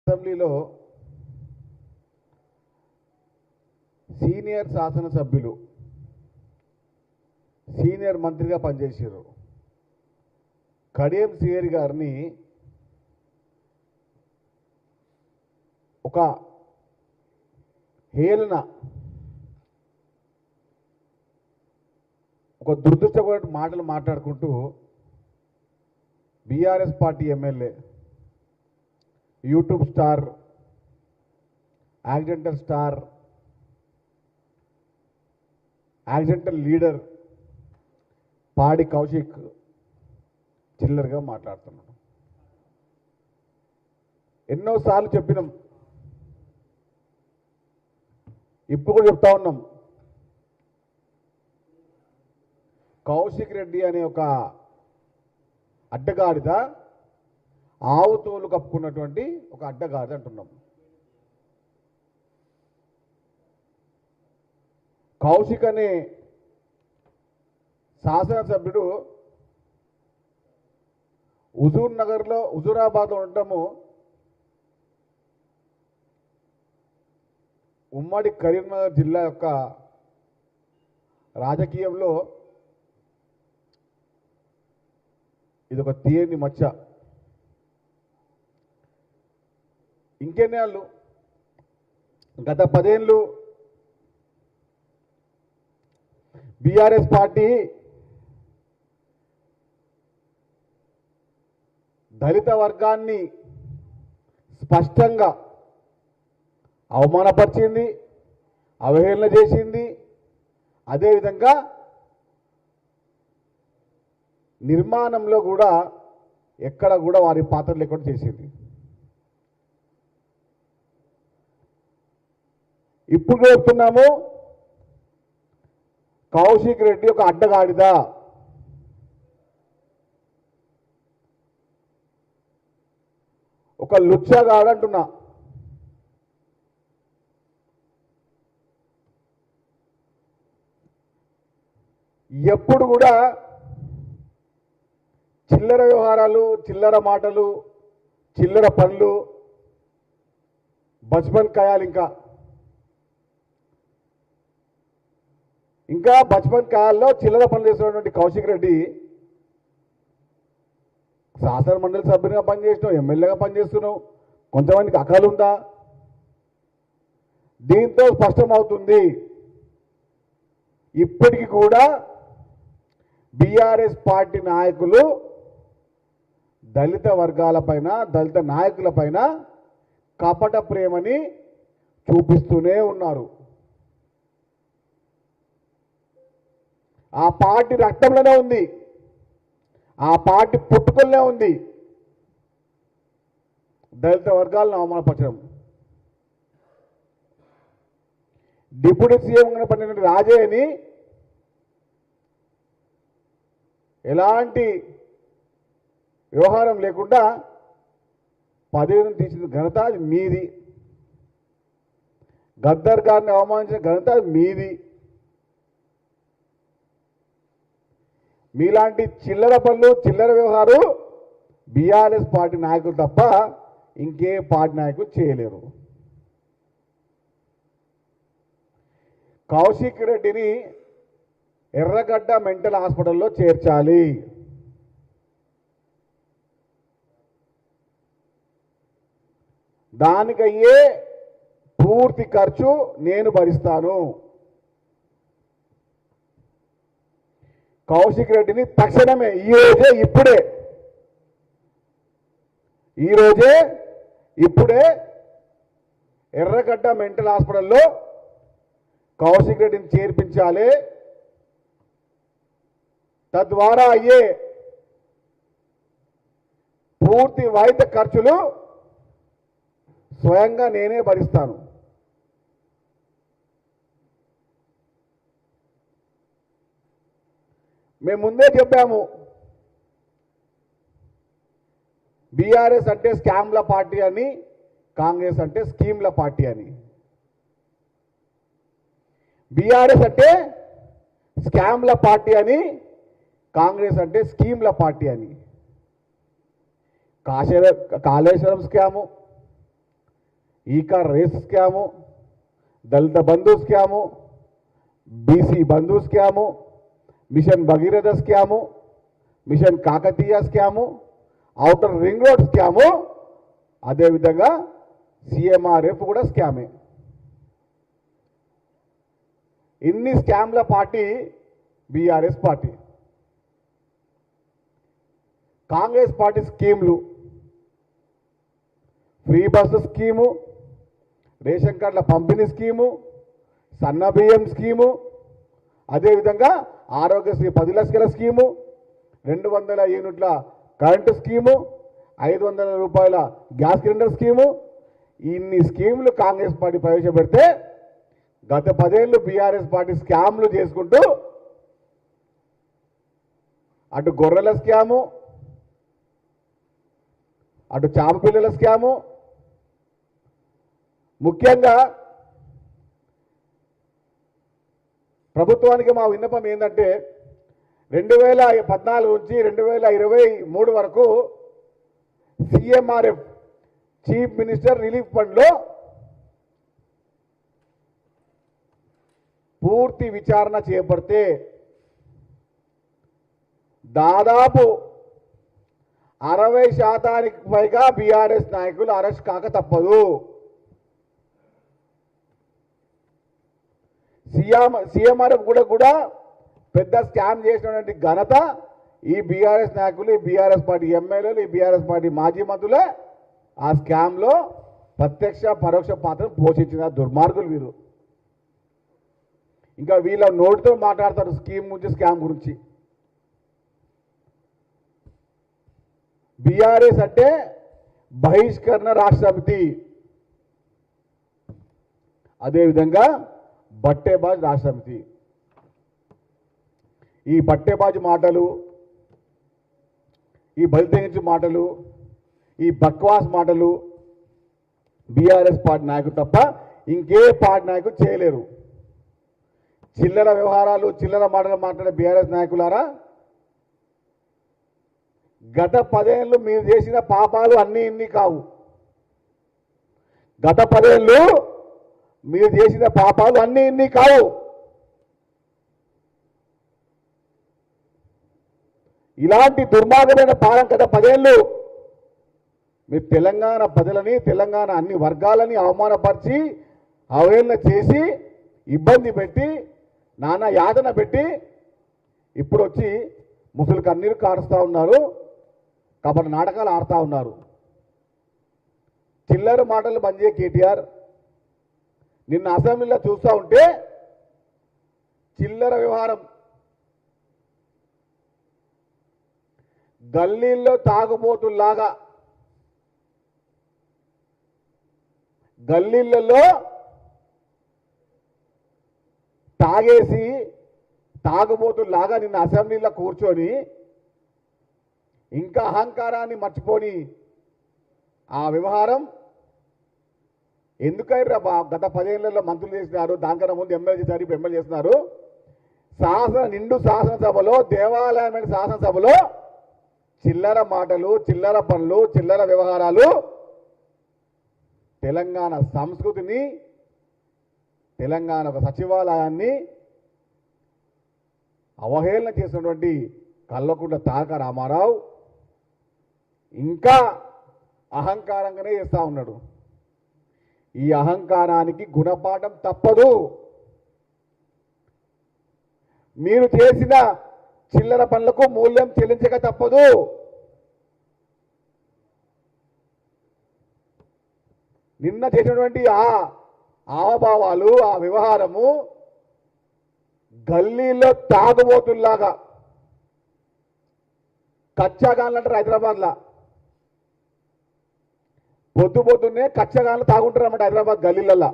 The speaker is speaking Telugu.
అసెంబ్లీలో సీనియర్ శాసనసభ్యులు సీనియర్ మంత్రిగా పనిచేశారు కడియం శ్రీహరి గారిని ఒక హేళన ఒక దురదృష్టకరమైన మాటలు మాట్లాడుకుంటూ BRS party MLA YouTube star accidental star accidental leader పాడి కౌశిక్ చిల్లరగా మాట్లాడుతున్నాడు. ఎన్నోసార్లు చెప్పినాం, ఇప్పుడు కూడా చెప్తా ఉన్నాం. కౌశిక్ రెడ్డి అనే ఒక అడ్డగాడిద ఆవు తోలు కప్పుకున్నటువంటి ఒక అడ్డగాడిద అంటున్నాం. కౌశిక్ అనే శాసనసభ్యుడు హుజూరాబాద్లో ఉండటము ఉమ్మడి కరీంనగర్ జిల్లా యొక్క రాజకీయంలో ఇదొక తీయని మచ్చ. ఇంకెన్నేళ్ళు, గత 10 ఏళ్ళు బీఆర్ఎస్ పార్టీ దళిత వర్గాన్ని స్పష్టంగా అవమానపరిచింది, అవహేళన చేసింది. అదేవిధంగా నిర్మాణంలో కూడా ఎక్కడ కూడా వారి పాత్ర లేకుండా చేసింది. ఇప్పుడు చెప్తున్నాము, కౌశిక్ రెడ్డి ఒక అడ్డగాడిద, ఒక లుచ్చగాడు అంటున్నా. ఎప్పుడు కూడా చిల్లర వ్యవహారాలు, చిల్లర మాటలు, చిల్లర పనులు, బచ్పన్ ఖయాలు, ఇంకా బచ్పన్ ఖయాల్లో చిల్లర పనులు చేస్తున్నటువంటి కౌశిక్ రెడ్డి శాసన మండలి సభ్యునిగా పనిచేస్తున్నావు, ఎమ్మెల్యేగా పనిచేస్తున్నావు, కొంతమందికి అకాలు ఉందా? దీంతో స్పష్టమవుతుంది, ఇప్పటికీ కూడా బీఆర్ఎస్ పార్టీ నాయకులు దళిత వర్గాలపైన, దళిత నాయకులపైన కపట ప్రేమని చూపిస్తూనే ఉన్నారు. ఆ పార్టీ రక్తంలోనే ఉంది, ఆ పార్టీ పుట్టుకల్లోనే ఉంది దళిత వర్గాలను అవమానపరచడం. డిప్యూటీ సీఎంగా పడిన రాజేని ఎలాంటి వ్యవహారం లేకుండా పదవిని తీసిన ఘనత అది మీది. గద్దర్ గారిని అవమానించిన ఘనత అది మీది. మీలాంటి చిల్లర పనులు, చిల్లర వ్యవహారం బీఆర్ఎస్ పార్టీ నాయకులు తప్ప ఇంకే పార్టీ నాయకులు చేయలేరు. కౌశిక్ రెడ్డిని ఎర్రగడ్డ మెంటల్ హాస్పిటల్లో చేర్చాలి. దానికయ్యే పూర్తి ఖర్చు నేను భరిస్తాను. కౌశిక్ రెడ్డిని తక్షణమే ఈరోజే ఇప్పుడే ఎర్రగడ్డ మెంటల్ హాస్పిటల్లో కౌశిక్ రెడ్డిని చేర్పించాలి. తద్వారా అయ్యే పూర్తి వైద్య ఖర్చులు స్వయంగా నేనే భరిస్తాను. మేము ముందే చెప్పాము, బీఆర్ఎస్ అంటే స్కామ్ల పార్టీ అని, కాంగ్రెస్ అంటే స్కీమ్ల పార్టీ అని. బీఆర్ఎస్ అంటే స్కామ్ల పార్టీ అని, కాంగ్రెస్ అంటే స్కీమ్ల పార్టీ అని. కాళేశ్వరం స్కాము, ఈ car race scam, Dalit Bandhu scam, BC Bandhu scam, mission Bhagiratha scam, mission Kakatiya scam, outer ring road scam, అదేవిధంగా సిఎంఆర్ఎఫ్ కూడా స్కామే. ఇన్ని స్కామ్ల party BRS party. Congress party స్కీమ్లు, ఫ్రీ బస్సు స్కీము, రేషన్ కార్డుల పంపిణీ స్కీము, సన్న బియ్యం స్కీము, అదేవిధంగా ఆరోగ్యశ్రీ 10 లక్షల స్కీము, 200 యూనిట్ల కరెంటు స్కీము, 500 రూపాయల గ్యాస్ సిలిండర్ స్కీము, ఇన్ని స్కీములు కాంగ్రెస్ పార్టీ ప్రవేశపెడితే గత 10 ఏళ్ళు బీఆర్ఎస్ పార్టీ స్కామ్లు చేసుకుంటూ అటు గొర్రెల స్కాము, అటు చాప పిల్లల స్కాము, ముఖ్యంగా ప్రభుత్వానికి మా విన్నపం ఏంటంటే 2014 నుంచి 2023 వరకు సిఎంఆర్ఎఫ్ చీఫ్ మినిస్టర్ రిలీఫ్ ఫండ్లో పూర్తి విచారణ చేపడితే దాదాపు 60% పైగా బీఆర్ఎస్ నాయకులు అరెస్ట్ కాక తప్పదు. సీఎంఆర్ఎఫ్ కూడా పెద్ద స్కామ్ చేసినటువంటి ఘనత ఈ బీఆర్ఎస్ నాయకులు, ఈ బీఆర్ఎస్ పార్టీ ఎమ్మెల్యేలు, ఈ బీఆర్ఎస్ పార్టీ మాజీ మంత్రులే ఆ స్కామ్లో ప్రత్యక్ష పరోక్ష పాత్ర పోషించిన దుర్మార్గులు వీరు. ఇంకా వీళ్ళ నోటితో మాట్లాడతారు స్కీమ్ గురించి, స్కామ్ గురించి. బీఆర్ఎస్ అంటే బహిష్కరణ రాష్ట్ర సమితి, అదేవిధంగా బట్టేబాజ్ రాష్ట్ర సమితి. ఈ బట్టేబాజ్ మాటలు, ఈ బలితెగించు మాటలు, ఈ బక్వాస్ మాటలు బీఆర్ఎస్ పార్టీ నాయకులు తప్ప ఇంకే పార్టీ నాయకులు చేయలేరు. చిల్లర వ్యవహారాలు, చిల్లర మాటలు మాట్లాడే బీఆర్ఎస్ నాయకులారా, గత 10 ఏళ్ళు మీరు చేసిన పాపాలు అన్నీ ఇన్ని కావు. గత 10 ఏళ్ళు మీరు చేసిన పాపాలు అన్నీ ఇన్ని కావు. ఇలాంటి దుర్మార్గమైన పాలన గత 10 ఏళ్ళు మీరు తెలంగాణ ప్రజలని, తెలంగాణ అన్ని వర్గాలని అవమానపరిచి, అవహేళన చేసి, ఇబ్బంది పెట్టి, నానా యాతన పెట్టి, ఇప్పుడు వచ్చి ముసలి కన్నీరు కారుస్తూ ఉన్నారు, కబడ్డీ నాటకాలు ఆడుతూ ఉన్నారు. చిల్లర మాటలు బంద్ చేయ కేటీఆర్. నిన్న అసెంబ్లీలో చూస్తూ ఉంటే చిల్లర వ్యవహారం, గల్లీల్లో తాగుబోతుల్లాగా, గల్లీలలో తాగేసి తాగుబోతుల్లాగా నిన్న అసెంబ్లీలో కూర్చొని ఇంకా అహంకారాన్ని మర్చిపోని ఆ వ్యవహారం ఎందుకైనా గత 10 ఏళ్లలో మంత్రులు చేసినారు, దానికన్నా ముందు ఎమ్మెల్యే చేశారు, ఇప్పుడు ఎమ్మెల్యే చేస్తున్నారు. నిండు శాసనసభలో, దేవాలయమైన శాసనసభలో చిల్లర మాటలు, చిల్లర పనులు, చిల్లర వ్యవహారాలు తెలంగాణ సంస్కృతిని, తెలంగాణ ఒక సచివాలయాన్ని అవహేళన చేసినటువంటి కల్వకుంట్ల తారక రామారావు ఇంకా అహంకారంగానే చేస్తూ ఉన్నాడు. ఈ అహంకారానికి గుణపాఠం తప్పదు. మీరు చేసిన చిల్లర పనులకు మూల్యం చెల్లించక తప్పదు. నిన్న చేసినటువంటి ఆ ఆవభావాలు, ఆ వ్యవహారము గల్లీలో తాగుబోతుల్లాగా, కచ్చాగాన్లు అంటారు హైదరాబాద్లో, పొద్దున్నే కచ్చగాన్లు తాగుంటారు అన్నమాట హైదరాబాద్ గల్లీలల్లో.